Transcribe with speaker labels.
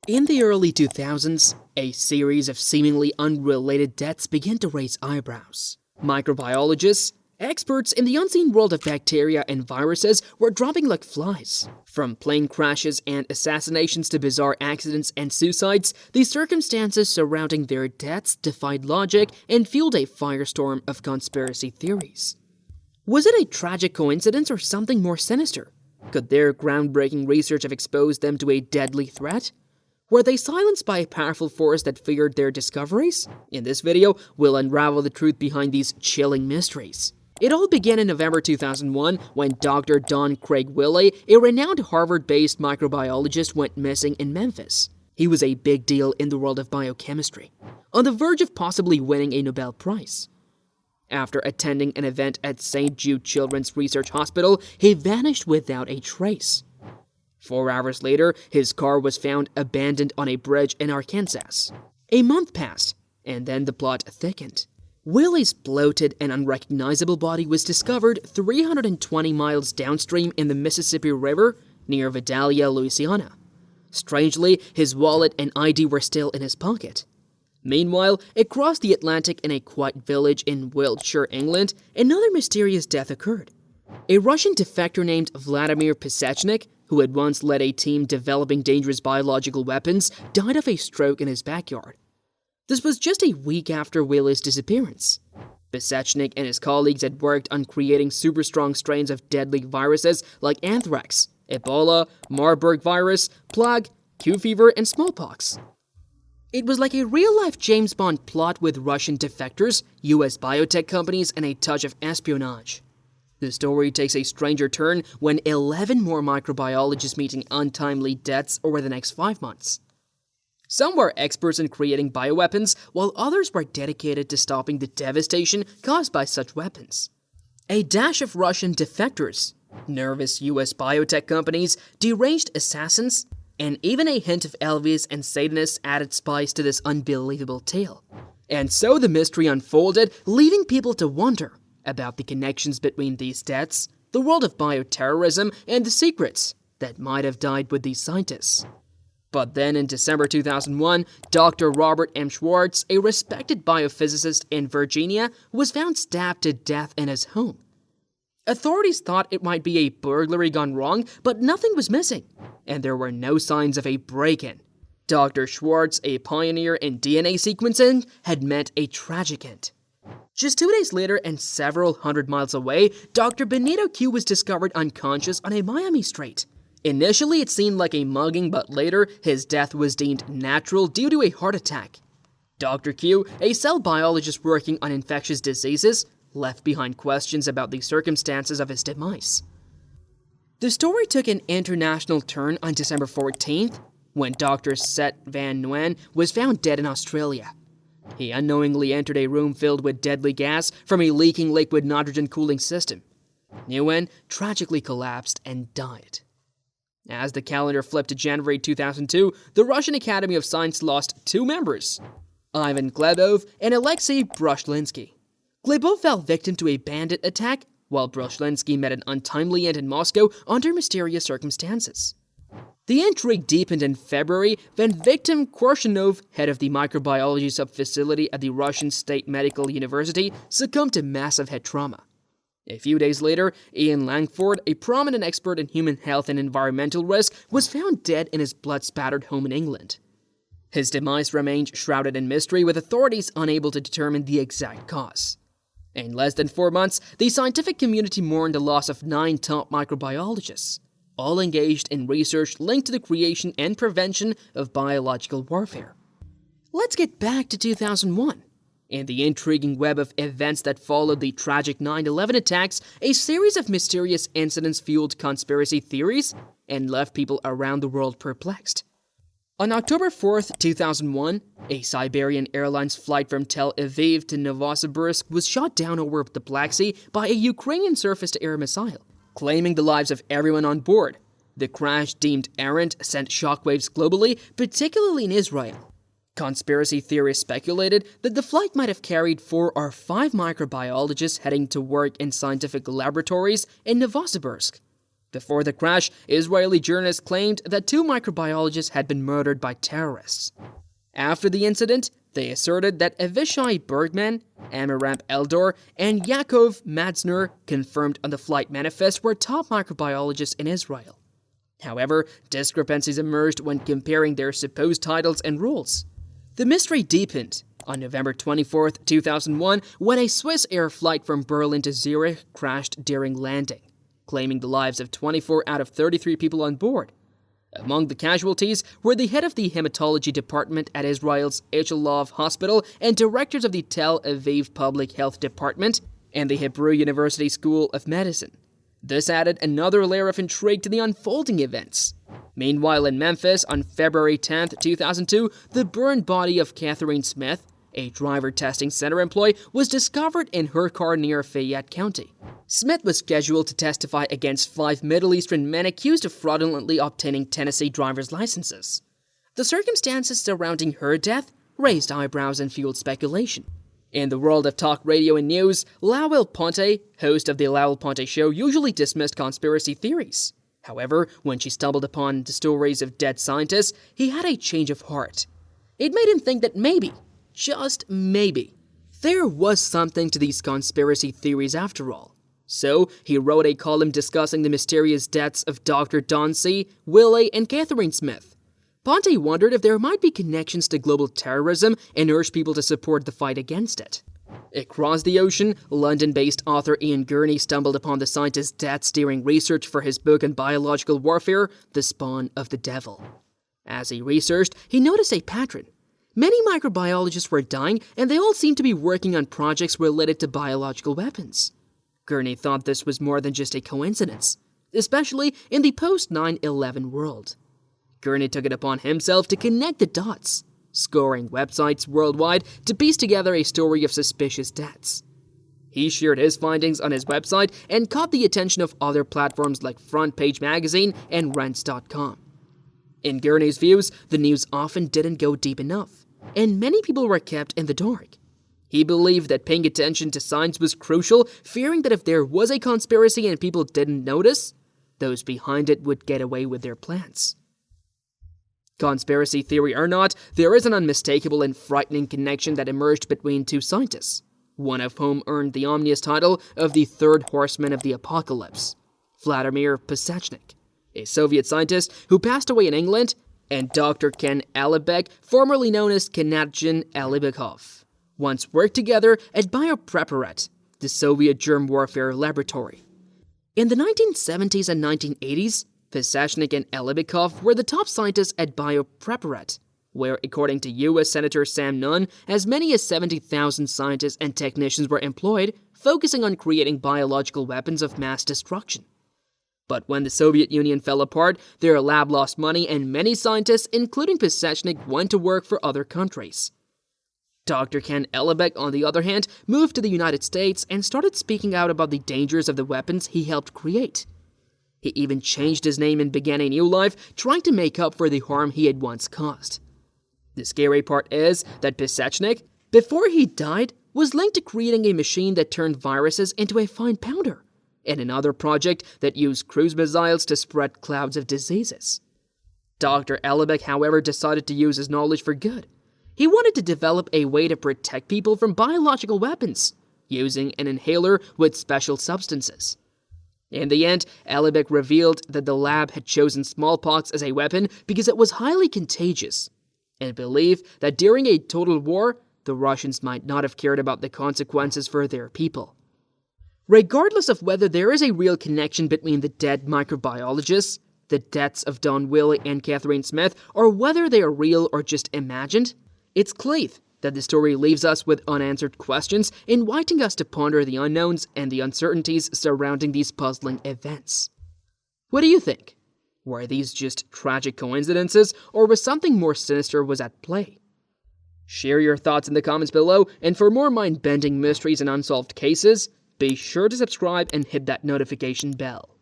Speaker 1: In the early 2000s, a series of seemingly unrelated deaths began to raise eyebrows. Microbiologists, experts in the unseen world of bacteria and viruses, were dropping like flies. From plane crashes and assassinations to bizarre accidents and suicides, the circumstances surrounding their deaths defied logic and fueled a firestorm of conspiracy theories. Was it a tragic coincidence or something more sinister? Could their groundbreaking research have exposed them to a deadly threat? Were they silenced by a powerful force that feared their discoveries? In this video, we'll unravel the truth behind these chilling mysteries. It all began in November 2001 when Dr. Don Craig Willey, a renowned Harvard-based microbiologist, went missing in Memphis. He was a big deal in the world of biochemistry, on the verge of possibly winning a Nobel Prize. After attending an event at St. Jude Children's Research Hospital, he vanished without a trace. 4 hours later, his car was found abandoned on a bridge in Arkansas. A month passed, and then the plot thickened. Willey's bloated and unrecognizable body was discovered 320 miles downstream in the Mississippi River near Vidalia, Louisiana. Strangely, his wallet and ID were still in his pocket. Meanwhile, across the Atlantic in a quiet village in Wiltshire, England, another mysterious death occurred. A Russian defector named Vladimir Pisechnik, who had once led a team developing dangerous biological weapons, died of a stroke in his backyard. This was just a week after Willey's disappearance. Pisechnik and his colleagues had worked on creating super-strong strains of deadly viruses like anthrax, Ebola, Marburg virus, plague, Q fever, and smallpox. It was like a real-life James Bond plot with Russian defectors, US biotech companies, and a touch of espionage. The story takes a stranger turn when 11 more microbiologists meeting untimely deaths over the next 5 months. Some were experts in creating bioweapons, while others were dedicated to stopping the devastation caused by such weapons. A dash of Russian defectors, nervous US biotech companies, deranged assassins, and even a hint of Elvis and Satanists added spice to this unbelievable tale. And so the mystery unfolded, leaving people to wonder about the connections between these deaths, the world of bioterrorism, and the secrets that might have died with these scientists. But then in December 2001, Dr. Robert M. Schwartz, a respected biophysicist in Virginia, was found stabbed to death in his home. Authorities thought it might be a burglary gone wrong, but nothing was missing, and there were no signs of a break-in. Dr. Schwartz, a pioneer in DNA sequencing, had met a tragic end. Just 2 days later and several hundred miles away, Dr. Benito Q was discovered unconscious on a Miami street. Initially, it seemed like a mugging, but later, his death was deemed natural due to a heart attack. Dr. Q, a cell biologist working on infectious diseases, left behind questions about the circumstances of his demise. The story took an international turn on December 14th, when Dr. Seth Van Nguyen was found dead in Australia. He unknowingly entered a room filled with deadly gas from a leaking liquid nitrogen cooling system. Nguyen tragically collapsed and died. As the calendar flipped to January 2002, the Russian Academy of Science lost 2 members, Ivan Glebov and Alexei Brushlinsky. Glebov fell victim to a bandit attack, while Brushlinsky met an untimely end in Moscow under mysterious circumstances. The intrigue deepened in February when Viktor Korshunov, head of the microbiology sub-facility at the Russian State Medical University, succumbed to massive head trauma. A few days later, Ian Langford, a prominent expert in human health and environmental risk, was found dead in his blood-spattered home in England. His demise remained shrouded in mystery, with authorities unable to determine the exact cause. In less than 4 months, the scientific community mourned the loss of 9 top microbiologists, all engaged in research linked to the creation and prevention of biological warfare. Let's get back to 2001. In the intriguing web of events that followed the tragic 9/11 attacks, a series of mysterious incidents fueled conspiracy theories and left people around the world perplexed. On October 4th, 2001, a Siberian Airlines flight from Tel Aviv to Novosibirsk was shot down over the Black Sea by a Ukrainian surface-to-air missile, claiming the lives of everyone on board. The crash, deemed errant, sent shockwaves globally, particularly in Israel. Conspiracy theorists speculated that the flight might have carried 4 or 5 microbiologists heading to work in scientific laboratories in Novosibirsk. Before the crash, Israeli journalists claimed that 2 microbiologists had been murdered by terrorists. After the incident, they asserted that Avishai Bergman, Amiram Eldor, and Yaakov Matzner, confirmed on the flight manifest, were top microbiologists in Israel. However, discrepancies emerged when comparing their supposed titles and roles. The mystery deepened on November 24, 2001, when a Swiss Air flight from Berlin to Zurich crashed during landing, claiming the lives of 24 out of 33 people on board. Among the casualties were the head of the hematology department at Israel's Echelov Hospital and directors of the Tel Aviv Public Health Department and the Hebrew University School of Medicine. This added another layer of intrigue to the unfolding events. Meanwhile, in Memphis, on February 10, 2002, the burned body of Catherine Smith, a driver testing center employee, was discovered in her car near Fayette County. Smith was scheduled to testify against 5 Middle Eastern men accused of fraudulently obtaining Tennessee driver's licenses. The circumstances surrounding her death raised eyebrows and fueled speculation. In the world of talk radio and news, Lowell Ponte, host of The Lowell Ponte Show, usually dismissed conspiracy theories. However, when she stumbled upon the stories of dead scientists, he had a change of heart. It made him think that maybe, just maybe, there was something to these conspiracy theories after all. So, he wrote a column discussing the mysterious deaths of Dr. Dauncey, Willie, and Catherine Smith. Ponte wondered if there might be connections to global terrorism and urged people to support the fight against it. Across the ocean, London-based author Ian Gurney stumbled upon the scientist's deaths during research for his book on biological warfare, The Spawn of the Devil. As he researched, he noticed a pattern. Many microbiologists were dying, and they all seemed to be working on projects related to biological weapons. Gurney thought this was more than just a coincidence, especially in the post-9/11 world. Gurney took it upon himself to connect the dots, scouring websites worldwide to piece together a story of suspicious deaths. He shared his findings on his website and caught the attention of other platforms like Front Page Magazine and Rents.com. In Gurney's views, the news often didn't go deep enough, and many people were kept in the dark. He believed that paying attention to science was crucial, fearing that if there was a conspiracy and people didn't notice, those behind it would get away with their plans. Conspiracy theory or not, there is an unmistakable and frightening connection that emerged between 2 scientists, one of whom earned the ominous title of the third horseman of the apocalypse, Vladimir Pasechnik, a Soviet scientist who passed away in England, and Dr. Ken Alibek, formerly known as Kenadjian Alibekov, once worked together at Biopreparat, the Soviet germ warfare laboratory. In the 1970s and 1980s, Pasechnik and Alibekov were the top scientists at Biopreparat, where, according to U.S. Senator Sam Nunn, as many as 70,000 scientists and technicians were employed, focusing on creating biological weapons of mass destruction. But when the Soviet Union fell apart, their lab lost money and many scientists, including Pasechnik, went to work for other countries. Dr. Ken Alibek, on the other hand, moved to the United States and started speaking out about the dangers of the weapons he helped create. He even changed his name and began a new life, trying to make up for the harm he had once caused. The scary part is that Pasechnik, before he died, was linked to creating a machine that turned viruses into a fine powder, and another project that used cruise missiles to spread clouds of diseases. Dr. Alibek, however, decided to use his knowledge for good. He wanted to develop a way to protect people from biological weapons, using an inhaler with special substances. In the end, Alibek revealed that the lab had chosen smallpox as a weapon because it was highly contagious, and believed that during a total war, the Russians might not have cared about the consequences for their people. Regardless of whether there is a real connection between the dead microbiologists, the deaths of Don Willie and Catherine Smith, or whether they are real or just imagined, it's clear that the story leaves us with unanswered questions, inviting us to ponder the unknowns and the uncertainties surrounding these puzzling events. What do you think? Were these just tragic coincidences, or was something more sinister was at play? Share your thoughts in the comments below, and for more mind-bending mysteries and unsolved cases, be sure to subscribe and hit that notification bell.